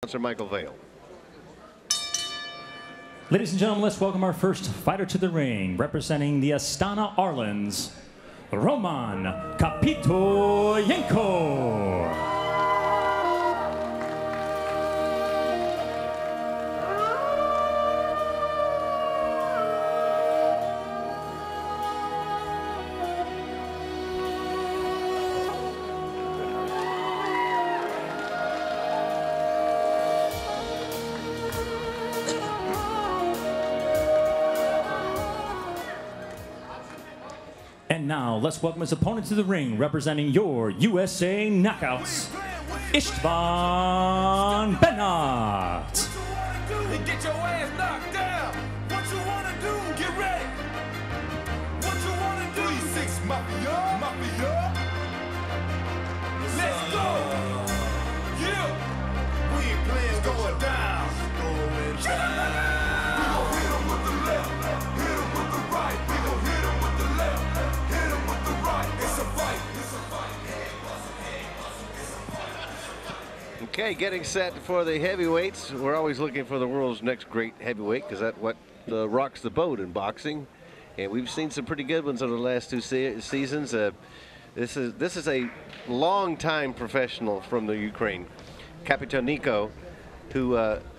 Announcer Michael Vale. Ladies and gentlemen, let's welcome our first fighter to the ring, representing the Astana Arlans, Roman Kapitonenko. And now, let's welcome his opponent to the ring, representing your USA Knockouts, Istvan Bernath. Get your ass knocked down. What you wanna do? Get ready. What you wanna do? 3-6 Mafia, Mafia. Let's go. Yeah. We ain't playing going down. We gon' hit him with the left, hit him with the right. We gon' hit him with the left, hit him with the right. It's a fight. It's a fight. Okay, getting set for the heavyweights. We're always looking for the world's next great heavyweight because that's what rocks the boat in boxing. And we've seen some pretty good ones over the last two seasons. This is a long-time professional from the Ukraine, Kapitonenko, who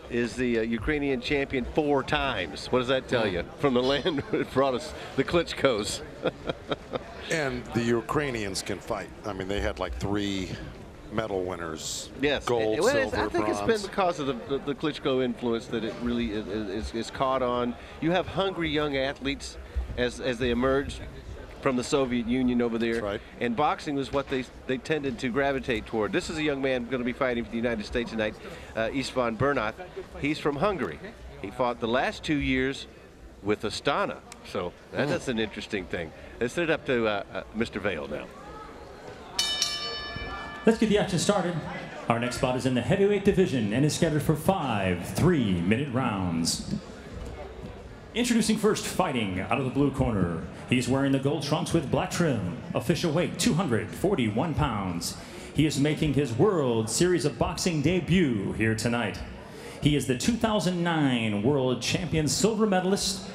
is the Ukrainian champion 4 times. What does that tell you? From the land that brought us the Klitschkos. And the Ukrainians can fight. I mean, they had like 3 medal winners. Yes, gold, silver, I think bronze. it's been because of the Klitschko influence that it really is caught on. You have hungry young athletes as they emerged from the Soviet Union over there. That's right. And boxing was what they tended to gravitate toward. This is a young man going to be fighting for the United States tonight, Istvan Bernath. He's from Hungary. He fought the last 2 years with Astana. So that's an interesting thing. Let's set it up to Mr. Vale now. Let's get the action started. Our next bout is in the heavyweight division and is scheduled for 5 3-minute rounds. Introducing first, fighting out of the blue corner. He's wearing the gold trunks with black trim. Official weight, 241 pounds. He is making his World Series of Boxing debut here tonight. He is the 2009 World Champion silver medalist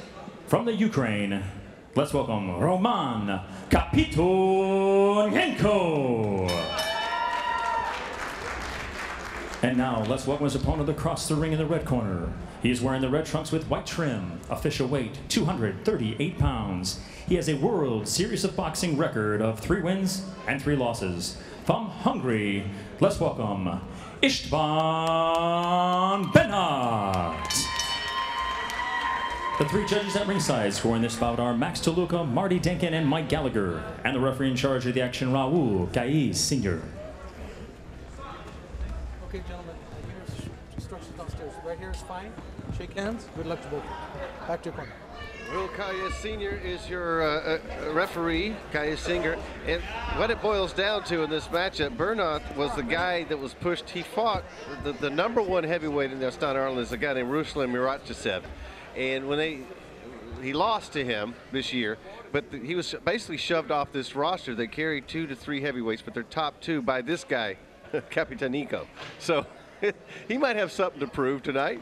from the Ukraine. Let's welcome Roman Kapitonenko. And now, let's welcome his opponent across the ring in the red corner. He is wearing the red trunks with white trim. Official weight, 238 pounds. He has a World Series of Boxing record of 3 wins and 3 losses. From Hungary, let's welcome Istvan Bernath. The 3 judges at ringside scoring this bout are Max Toluca, Marty Denkin, and Mike Gallagher. And the referee in charge of the action, Raul Gais Sr. Okay, gentlemen, here's instructions downstairs. Right here is fine. Shake hands. Good luck to both. Back to your corner. Will Kaya Sr. is your referee, Kaya Sr. And what it boils down to in this matchup, Bernath was the guy that was pushed. He fought the #1 heavyweight in the Astana Arlans, a guy named Ruslan Muratchev. And when he lost to him this year, but he was basically shoved off this roster. They carried 2 to 3 heavyweights, but they're top 2 by this guy, Kapitonenko. So he might have something to prove tonight.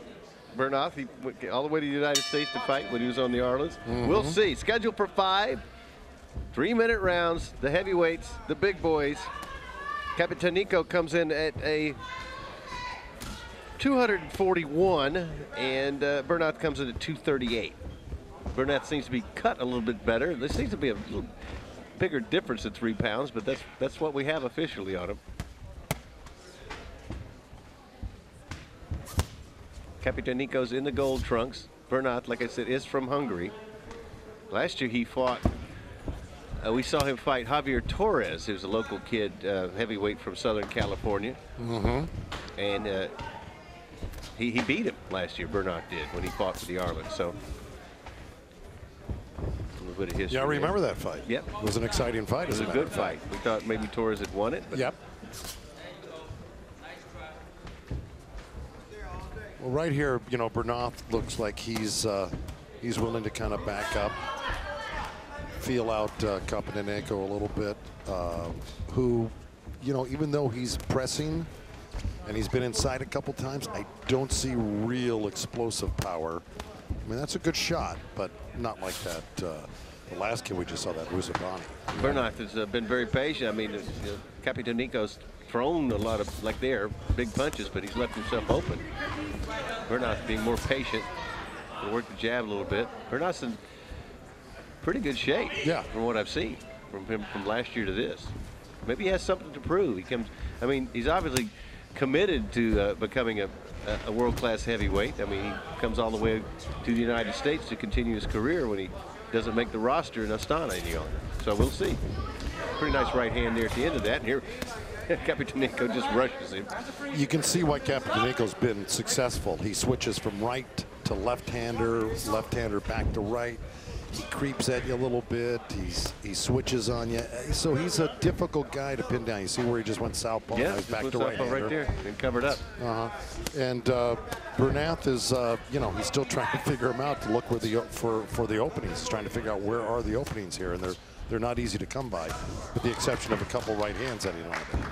Bernath, he went all the way to the United States to fight when he was on the Arlans. We'll see. Scheduled for 5 3-minute rounds. The heavyweights, the big boys. Kapitonenko comes in at a 241, and Bernath comes in at 238. Bernath seems to be cut a little bit better. There seems to be a little bigger difference at 3 pounds, but that's what we have officially on him. Kapitonenko's in the gold trunks. Bernath, like I said, is from Hungary. Last year he fought, we saw him fight Javier Torres, who's a local kid, heavyweight from Southern California. And he beat him last year, Bernath did, when he fought for the Arlans. So, a little bit of history. Yeah, I remember that fight. Yep. It was an exciting fight. It was a good fight. We thought maybe Torres had won it. But Yep. Well, right here, you know, Bernath looks like he's willing to kind of back up, feel out Kapitonenko a little bit, who, you know, even though he's pressing, and he's been inside a couple times. I don't see real explosive power. I mean, that's a good shot, but not like that. The last kid we just saw, that Ruzabani. Bernath has been very patient. I mean, Kapitonenko's thrown a lot of, like there, big punches, but he's left himself open. Bernath being more patient, to work the jab a little bit. Bernath's in pretty good shape, from what I've seen from him from last year to this. Maybe he has something to prove. He comes. I mean, he's obviously committed to becoming a world-class heavyweight. I mean, he comes all the way to the United States to continue his career when he doesn't make the roster in Astana any longer. So we'll see. Pretty nice right hand there at the end of that. And here, Kapitonenko just rushes him. You can see why Kapitonenko's been successful. He switches from right to left-hander back to right. He creeps at you a little bit. He switches on you. So he's a difficult guy to pin down. You see where he just went southpaw. Yeah, he's back to right there and covered up. And Bernath is, he's still trying to figure him out to look where for the openings. He's trying to figure out where are the openings here, and they're not easy to come by, with the exception of a couple right hands that he don't have.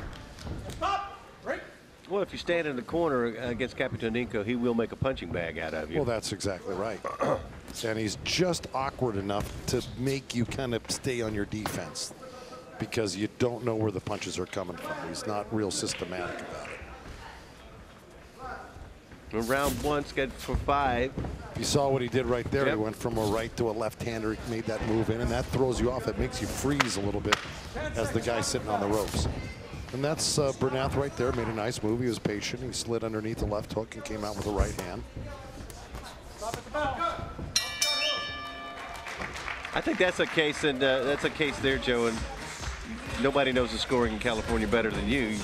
Well, if you stand in the corner against Kapitonenko, he will make a punching bag out of you. Well, that's exactly right. And he's just awkward enough to make you kind of stay on your defense because you don't know where the punches are coming from. He's not real systematic about it. Round one, scheduled for 5. You saw what he did right there. He went from a right to a left-hander, made that move in, and that throws you off. It makes you freeze a little bit as the guy's sitting on the ropes. And that's Bernath right there. Made a nice move. He was patient. He slid underneath the left hook and came out with a right hand. I think that's a case, and that's a case there, Joe. And nobody knows the scoring in California better than you. You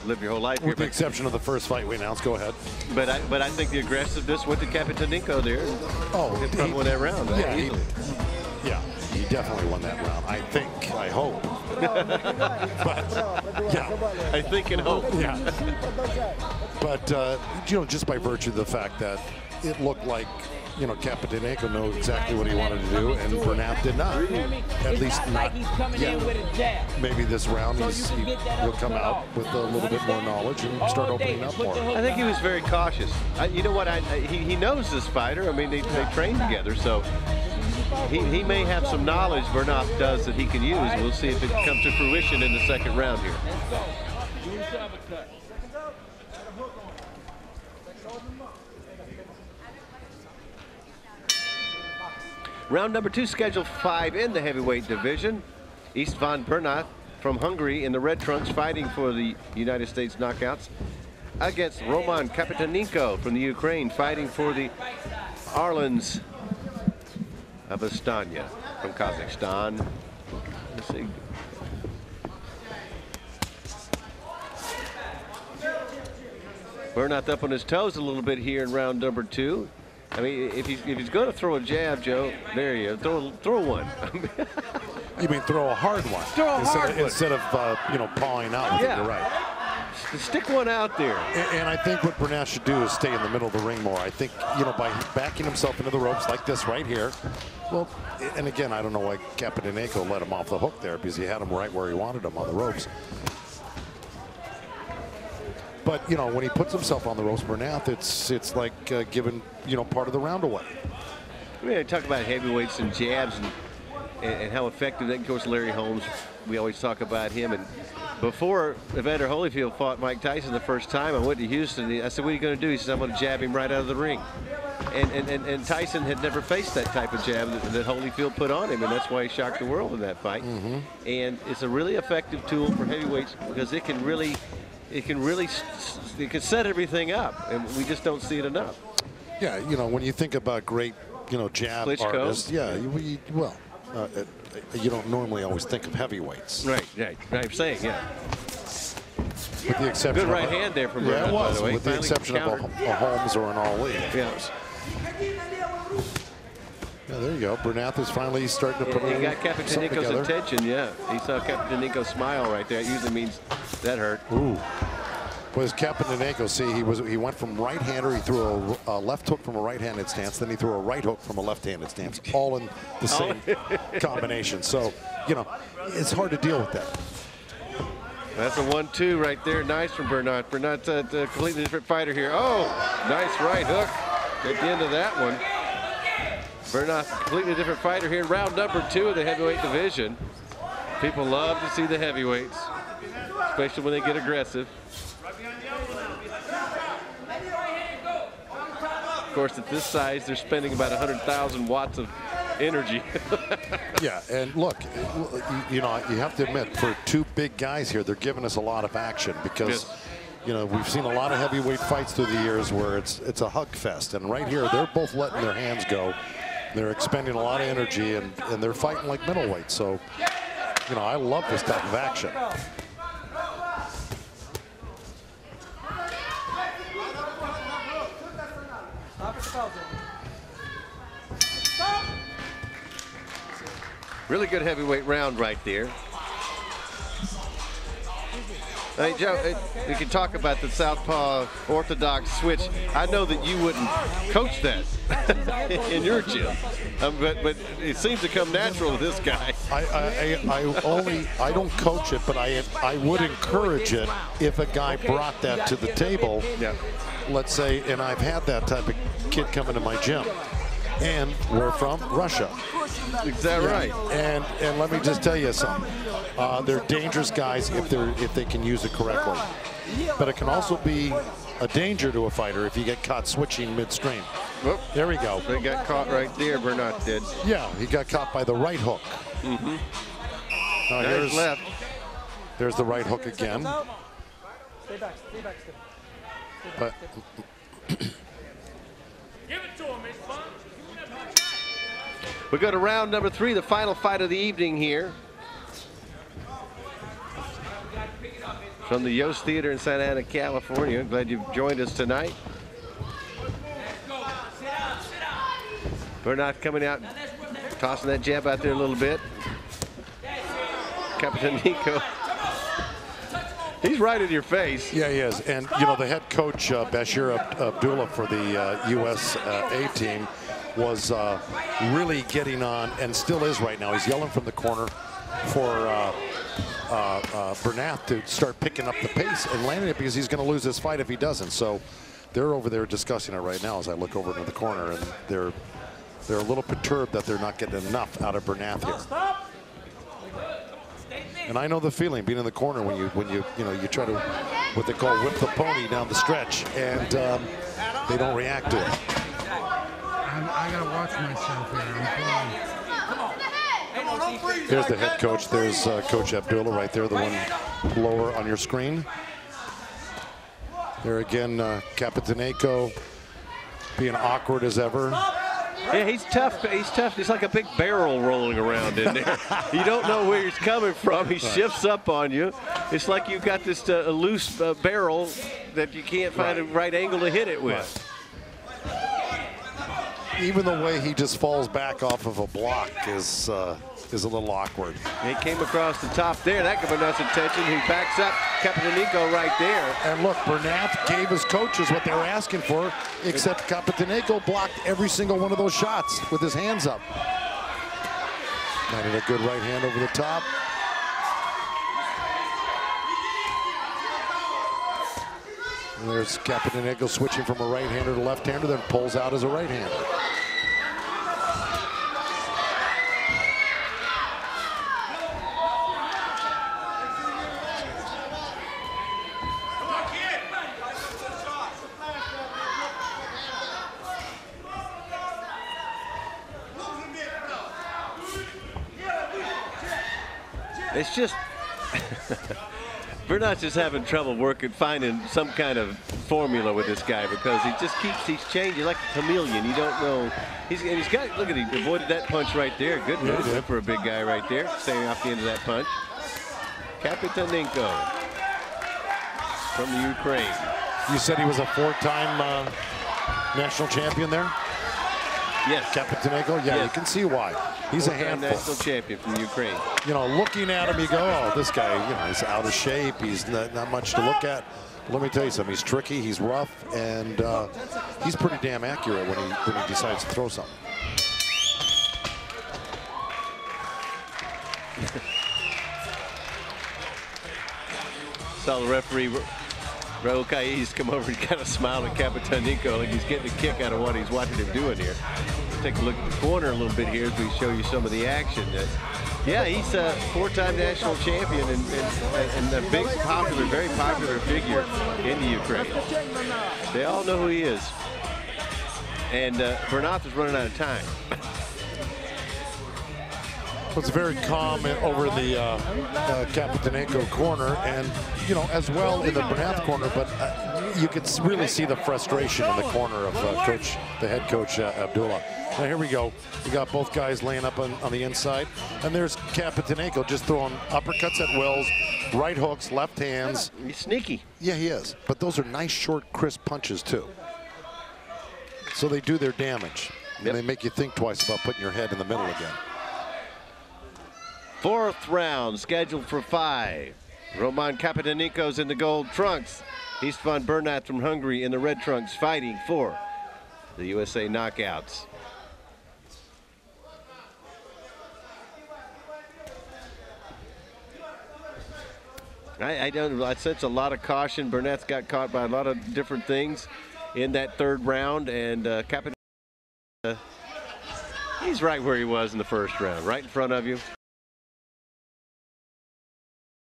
live your whole life here. With the exception of the first fight we announced. Go ahead. But I think the aggressiveness went to Kapitonenko there. Oh, he probably won that round. Yeah, he definitely won that round. I think. I hope. But yeah, I think and hope. Yeah. But just by virtue of the fact that it looked like, Kapitonenko knew exactly what he wanted to do, and Bernath did not. At least not yet. Maybe this round he'll come out with a little bit more knowledge and start opening up more. I think he was very cautious. You know what? He knows this fighter. I mean, they train together, so he may have some knowledge Bernath does that he can use. We'll see if it comes to fruition in the second round here. Round number 2, scheduled 5 in the heavyweight division. Istvan Bernath from Hungary in the red trunks, fighting for the United States knockouts, against Roman Kapitonenko from the Ukraine, fighting for the Arlans of Astana from Kazakhstan. Let's see. Bernath up on his toes a little bit here in round number 2. I mean, if he's going to throw a jab, Joe, there you go. Throw one. You mean throw a hard one? Throw a hard one. Instead of pawing out. Yeah. You're right. Stick one out there. And I think what Bernath should do is stay in the middle of the ring more. I think, by backing himself into the ropes like this right here. Well, and again, I don't know why Kapitonenko let him off the hook there, because he had him right where he wanted him on the ropes. But, when he puts himself on the ropes, Bernath, it's like giving, part of the round away. We talk about heavyweights and jabs and how effective that. Of course, Larry Holmes, we always talk about him. And before Evander Holyfield fought Mike Tyson the first time, I went to Houston. I said, what are you going to do? He said, I'm going to jab him right out of the ring. And Tyson had never faced that type of jab that Holyfield put on him, and that's why he shocked the world in that fight. And it's a really effective tool for heavyweights because it can set everything up, and we just don't see it enough. Yeah, when you think about great, jab Klitschko. artists, yeah, you don't normally always think of heavyweights. Right. I'm saying, yeah. With the exception Good right hand there from Bernath, it was, by the way. with the exception of a Holmes or an Ali. Yeah. Yeah, there you go. Bernath is finally starting to put He got something Kapitonenko's together. attention, yeah. He saw Kapitonenko smile right there. It usually means that hurt. Ooh. Was Kapitonenko, see, he went from right-hander, he threw a left hook from a right-handed stance, then he threw a right hook from a left-handed stance, all in the same combination. So, it's hard to deal with that. That's a 1-2 right there. Nice from Bernath. Bernath's a completely different fighter here. Oh, nice right hook at the end of that one. Bernath, completely different fighter here in round number 2 of the heavyweight division. People love to see the heavyweights, especially when they get aggressive. Of course, at this size, they're spending about 100,000 watts of energy. Yeah, and look, you know, you have to admit, for 2 big guys here, they're giving us a lot of action because, you know, we've seen a lot of heavyweight fights through the years where it's a hug fest, and right here, they're both letting their hands go. They're expending a lot of energy, and they're fighting like middleweight. So, you know, I love this type of action. Really good heavyweight round right there. Hey, Joe, we can talk about the southpaw orthodox switch. I know that you wouldn't coach that in your gym, but it seems to come natural to this guy. I don't coach it, but I would encourage it if a guy brought that to the table. Yeah. Let's say, and I've had that type of kid come into my gym. And we're from Russia. Is that right? And let me just tell you something. They're dangerous guys if they can use it correctly. But it can also be a danger to a fighter if you get caught switching midstream. Whoop. There we go. They got caught right there, Bernath did. Yeah, he got caught by the right hook. Mm-hmm. Now There's left. There's the right hook again. Stay back, stay back, stay back. But we go to round number 3, the final fight of the evening here. From the Yost Theater in Santa Ana, California. Glad you've joined us tonight. Bernath coming out, tossing that jab out there a little bit. Kapitonenko. He's right in your face. yeah, he is. And, you know, the head coach, Bashir Abdullah, for the USA team, was really getting on, and still is right now. He's yelling from the corner for Bernath to start picking up the pace and landing it, because he's going to lose this fight if he doesn't. So they're over there discussing it right now as I look over into the corner, and they're a little perturbed that they're not getting enough out of Bernath here. And I know the feeling, being in the corner when you try to what they call whip the pony down the stretch, and they don't react to it. I gotta watch myself here. There's the head coach. There's Coach Abdullah right there, the one lower on your screen. There again, Kapitonenko being awkward as ever. Yeah, he's tough. He's tough. He's like a big barrel rolling around in there. You don't know where he's coming from. He shifts up on you. It's like you've got this loose barrel that you can't find a right angle to hit it with. Even the way he just falls back off of a block is a little awkward. He came across the top there. That got Bernath's attention. He backs up Kapitonenko right there. And look, Bernath gave his coaches what they were asking for, except Kapitonenko blocked every single one of those shots with his hands up. Landed a good right hand over the top. And there's Kapitonenko switching from a right-hander to left-hander, then pulls out as a right-hander. It's just Bernath's just having trouble finding some kind of formula with this guy, because he's changing like a chameleon. You don't know. He's got, look at him, avoided that punch right there. Good movement for a big guy right there, staying off the end of that punch. Kapitonenko from the Ukraine. You said he was a 4-time national champion there? Yes. Kapitonenko? Yeah, yes. You can see why. He's a handful. National champion from Ukraine. You know, looking at him, you go, oh, this guy, you know, he's out of shape. He's not much to look at. But let me tell you something. He's tricky. He's rough, and he's pretty damn accurate when he decides to throw something. Saw the referee, Raul Kaiz, come over and kind of smile at Kapitonenko like he's getting a kick out of what he's watching him doing here. Take a look at the corner a little bit here as we show you some of the action. Yeah, he's a 4-time national champion and a big, popular, very popular figure in the Ukraine. They all know who he is. And Bernath is running out of time. It's very calm over in the Kapitonenko corner, and as well in the Bernath corner. But you could really see the frustration in the corner of the head coach Abdullah. Now here we go. We got both guys laying up on the inside, and there's Kapitonenko just throwing uppercuts at wills, right hooks, left hands. He's sneaky. Yeah, he is. But those are nice, short, crisp punches too. So they do their damage, and they make you think twice about putting your head in the middle again. 4th round scheduled for 5. Roman Kapitonenko's in the gold trunks. Istvan Bernath from Hungary in the red trunks fighting for the USA knockouts. I sense a lot of caution. Bernath got caught by a lot of different things in that 3rd round, and Kapitonenko, he's right where he was in the 1st round, right in front of you.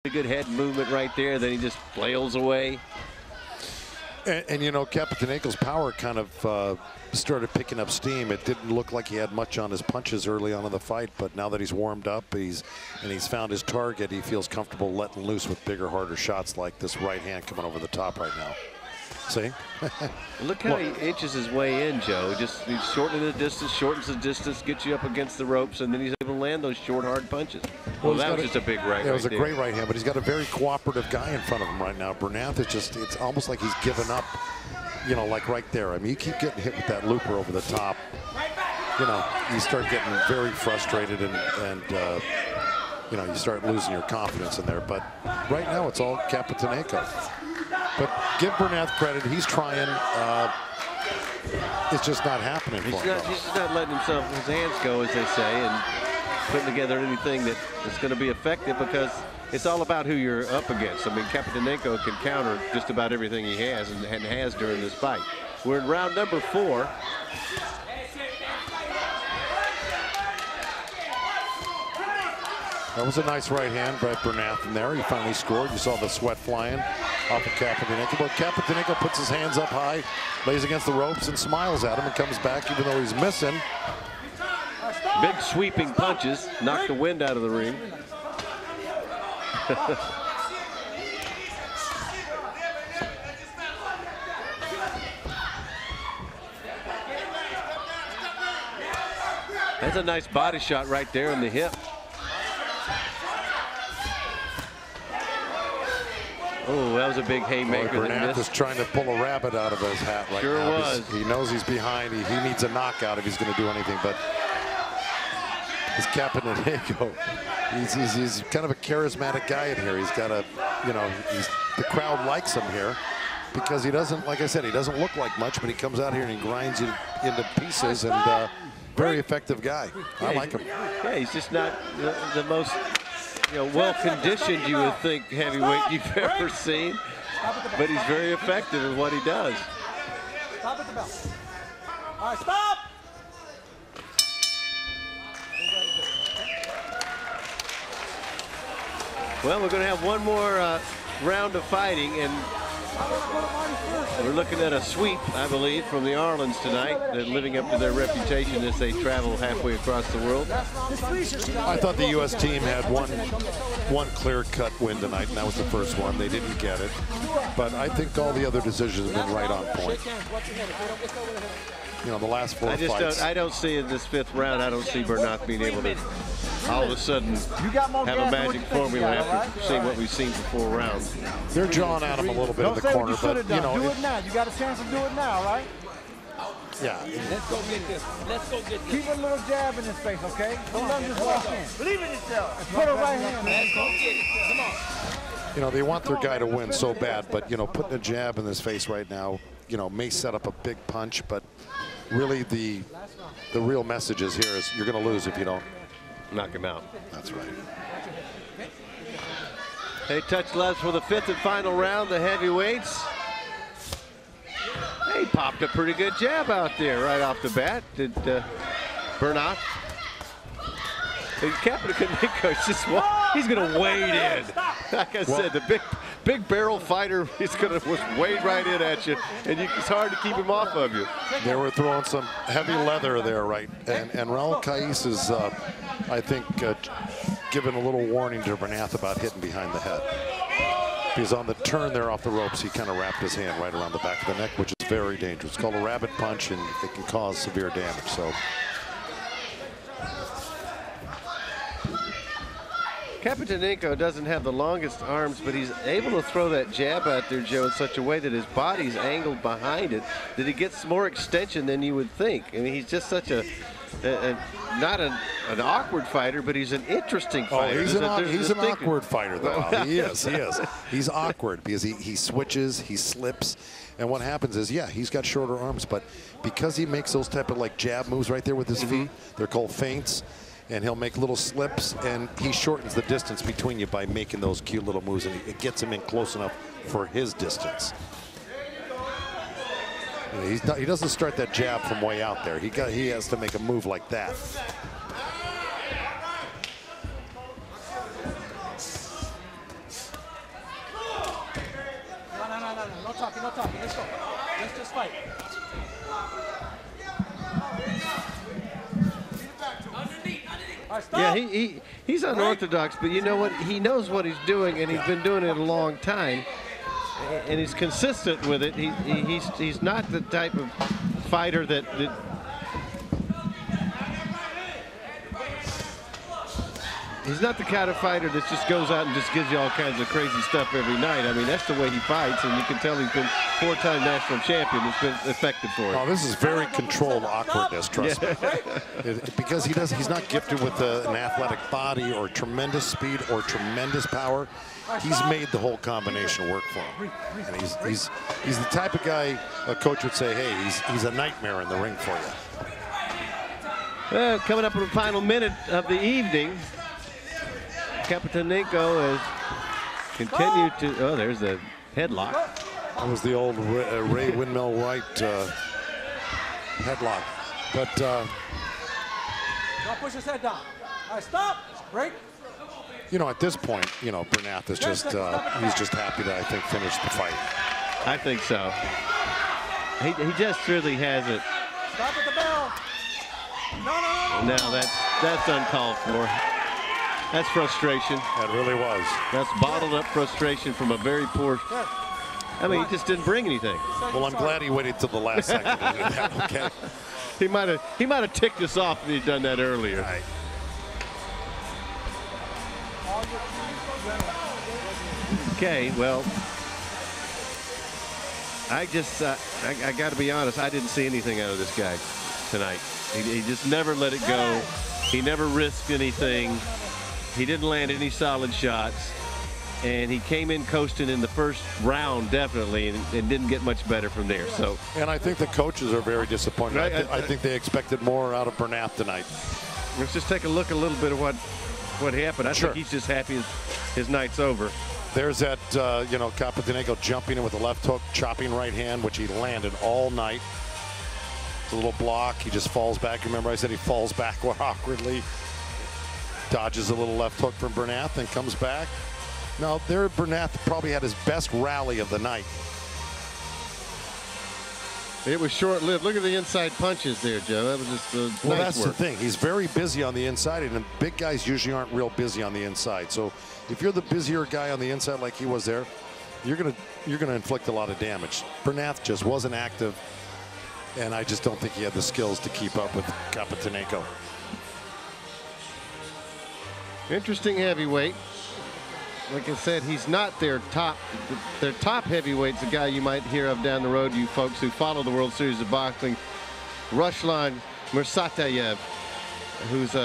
A good head movement right there, then he just flails away. And Kapitonenko's power kind of started picking up steam. It didn't look like he had much on his punches early on in the fight, but now that he's warmed up, he's found his target, he feels comfortable letting loose with bigger, harder shots like this right hand coming over the top right now. See? Look how he inches his way in, Joe. He's shortening the distance, shortens the distance, gets you up against the ropes, and then he's able to land those short, hard punches. Well, that was just a big right. It was a great right hand, but he's got a very cooperative guy in front of him right now. Bernath is it's almost like he's given up, like right there. I mean, you keep getting hit with that looper over the top. You start getting very frustrated and you start losing your confidence in there. But right now, it's all Kapitonenko. But give Bernath credit. He's trying. It's just not happening for him. He's just not letting his hands go, as they say, and putting together anything that is going to be effective, because it's all about who you're up against. I mean, Kapitonenko can counter just about everything he has and has during this fight. We're in round number 4. That was a nice right hand by Bernath in there. He finally scored. You saw the sweat flying off of Kapitonenko. But Kapitonenko puts his hands up high, lays against the ropes, and smiles at him and comes back even though he's missing. Big sweeping punches knock the wind out of the ring. That's a nice body shot right there in the hip. Oh, that was a big haymaker. Bernath is trying to pull a rabbit out of his hat right now. Sure was. He knows he's behind. He needs a knockout if he's going to do anything. But this Kapitonenko, he's kind of a charismatic guy in here. He's got a, the crowd likes him here because he doesn't, like I said, he doesn't look like much, but he comes out here and he grinds you into pieces, and very effective guy. I like him. Yeah, he's just not the most well-conditioned, you would think, heavyweight you've ever seen, but he's very effective in what he does. Stop at the bell. All right, stop! Well, we're going to have one more round of fighting, and we're looking at a sweep, I believe, from the Arlans tonight. They're living up to their reputation as they travel halfway across the world. I thought the U.S. team had one clear-cut win tonight, and that was the first one. They didn't get it. But I think all the other decisions have been right on point. The last 4 fights. I don't see in this 5th round, I don't see Bernath being able to all of a sudden have a magic formula after seeing what we've seen for 4 rounds. They're jawing at him a little bit in the corner, but do it now. You got a chance to do it now, right? Yeah. Let's go get this. Let's go get this. Keep a little jab in his face, okay? Don't let him just walk in. Believe in yourself. Put a right hand. Let's go get it. Come on. They want their guy to win so bad, but putting a jab in his face right now, may set up a big punch, but really the real message is here is you're going to lose if you don't knock him out. That's right. They touch gloves for the 5th and final round, the heavyweights. He popped a pretty good jab out there right off the bat, did Bernath. And Kapitonenko just, he's going to wade in. Like I said, the big barrel fighter, he's going to wade right in at you, and it's hard to keep him off of you. They were throwing some heavy leather there, right? And Raul Kais is, I think, giving a little warning to Bernath about hitting behind the head. Because on the turn there off the ropes, he kind of wrapped his hand right around the back of the neck, which is very dangerous. It's called a rabbit punch, and it can cause severe damage. So. Kapitonenko doesn't have the longest arms, but he's able to throw that jab out there, Joe, in such a way that his body's angled behind it, that he gets more extension than you would think. I mean, he's just such not an awkward fighter, but he's an interesting fighter. Oh, he's an awkward fighter, though. He is. He's awkward because he switches, he slips, and what happens is, yeah, he's got shorter arms, but because he makes those type of like jab moves right there with his feet, they're called feints, and he'll make little slips, and he shortens the distance between you by making those cute little moves, and it gets him in close enough for his distance. You know, he doesn't start that jab from way out there. He has to make a move like that. No talking. Let's go. Let's just fight. Yeah, he's unorthodox, but you know what? He knows what he's doing, and he's been doing it a long time, and he's consistent with it. He's not the type of fighter that he's not the kind of fighter that just goes out and just gives you all kinds of crazy stuff every night. I mean, that's the way he fights, and you can tell he's been 4-time national champion. It's been effective for him. Oh, this is very controlled awkwardness, trust me. Because he's not gifted with an athletic body or tremendous speed or tremendous power. He's made the whole combination work for him. And he's the type of guy a coach would say, hey, he's a nightmare in the ring for you. Coming up in the final minute of the evening, Kapitonenko has continued to, there's the headlock. That was the old Ray Windmill White headlock. But don't push his head down. All right, stop. Break. You know, at this point, you know, Bernath is just he's just happy to, I think, finish the fight. I think so. He just really has it. Stop at the bell. No. No, that's uncalled for. That's frustration. That really was. That's bottled up frustration from a very poor. I mean, he just didn't bring anything. Well, I'm glad he waited till the last second to do that. Okay. He might have ticked us off if he'd done that earlier. Right. Okay, well, I got to be honest. I didn't see anything out of this guy tonight. He just never let it go. He never risked anything. He didn't land any solid shots, and he came in coasting in the first round, definitely, and didn't get much better from there. So, and I think the coaches are very disappointed. Right, I think they expected more out of Bernath tonight. Let's just take a look a little bit of what happened. I think he's just happy his night's over. There's that, you know, Kapitonenko jumping in with the left hook, chopping right hand, which he landed all night. It's a little block. He just falls back. Remember I said he falls backward awkwardly. Dodges a little left hook from Bernath and comes back. Now, there Bernath probably had his best rally of the night. It was short-lived. Look at the inside punches there, Joe. That was just well, nice that's work. the thing. He's very busy on the inside, and big guys usually aren't real busy on the inside. So if you're the busier guy on the inside like he was there, you're gonna inflict a lot of damage. Bernath just wasn't active, and I just don't think he had the skills to keep up with Kapitonenko. Interesting heavyweight. Like I said, he's not their top heavyweight's a guy you might hear of down the road, you folks who follow the World Series of Boxing. Ruslan Mursatayev, who's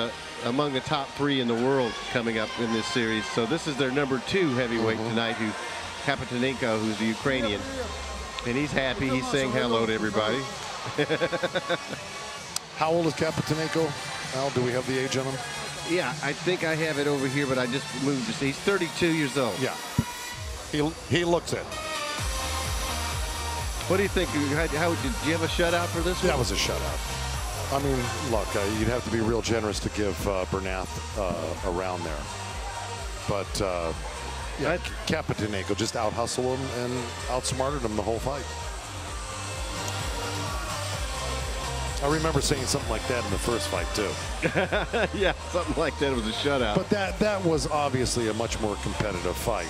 among the top 3 in the world coming up in this series. So this is their number 2 heavyweight tonight, Kapitonenko, who's the Ukrainian. And he's happy. He's saying hello to everybody. How old is Kapitonenko? Al, do we have the age on him? Yeah, I think I have it over here, but I just moved it. He's 32 years old. Yeah. He looks it. What do you think? How did you have a shutout for this one? That was a shutout. I mean, look, you'd have to be real generous to give Bernath a round there. But yeah, Kapitonenko just out-hustled him and outsmarted him the whole fight. I remember saying something like that in the first fight, too. Yeah, something like that. It was a shutout. But that was obviously a much more competitive fight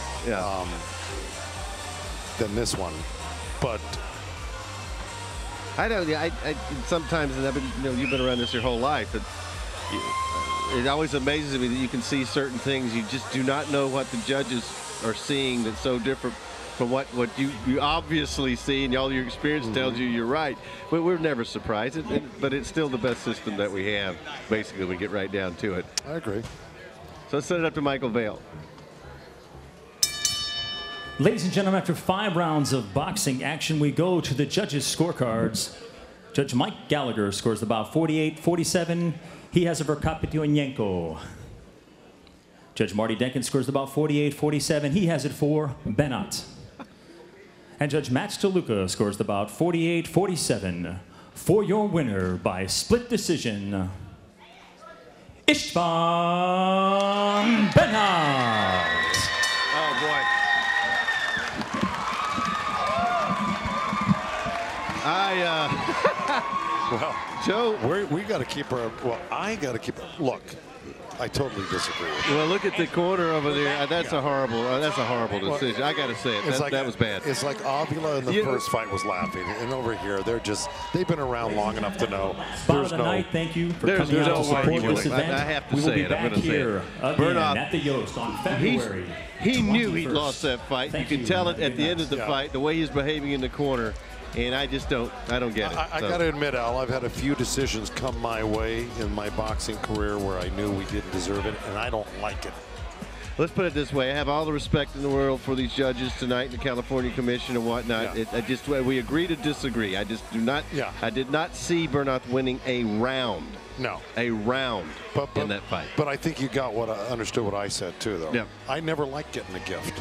than this one. But I don't. I sometimes, and I've been, you've been around this your whole life. It always amazes me that you can see certain things. You just do not know what the judges are seeing that's so different from what you obviously see, and all your experience tells you you're right. But we're never surprised. But it's still the best system that we have. Basically, we get right down to it. I agree. So let's set it up to Michael Vale. Ladies and gentlemen, after 5 rounds of boxing action, we go to the judges' scorecards. Judge Mike Gallagher scores about 48-47. He has it for Kapitonenko. Judge Marty Denkin scores about 48-47. He has it for Bernath. And Judge Matt Steluka scores about 48-47 for your winner by split decision, Istvan Bernath. Oh, boy. Well, Joe, we got to keep our. Well, I got to keep. Look, I totally disagree with you. well, look at the corner over there. That's a horrible. That's a horrible decision. I got to say it. That was bad. It's like Avila in the first fight was laughing, and over here they've been around long enough to know Spot of the night. Thank you for coming out to support this event. I have to we will say be it. back I'm going to say here it. again Bernath, at the Yost on February. He knew 21st. he'd lost that fight. Thank You could tell it at the end of the Yeah. fight, the way he's behaving in the corner. And I just don't get it. I got to admit, Al, I've had a few decisions come my way in my boxing career where I knew we didn't deserve it, and I don't like it. Let's put it this way. I have all the respect in the world for these judges tonight in the California Commission and whatnot. Yeah. We agree to disagree. I just do not. Yeah. I did not see Bernath winning a round. No. A round in that fight. But I think you got understood what I said, too, though. Yeah. I never liked getting a gift.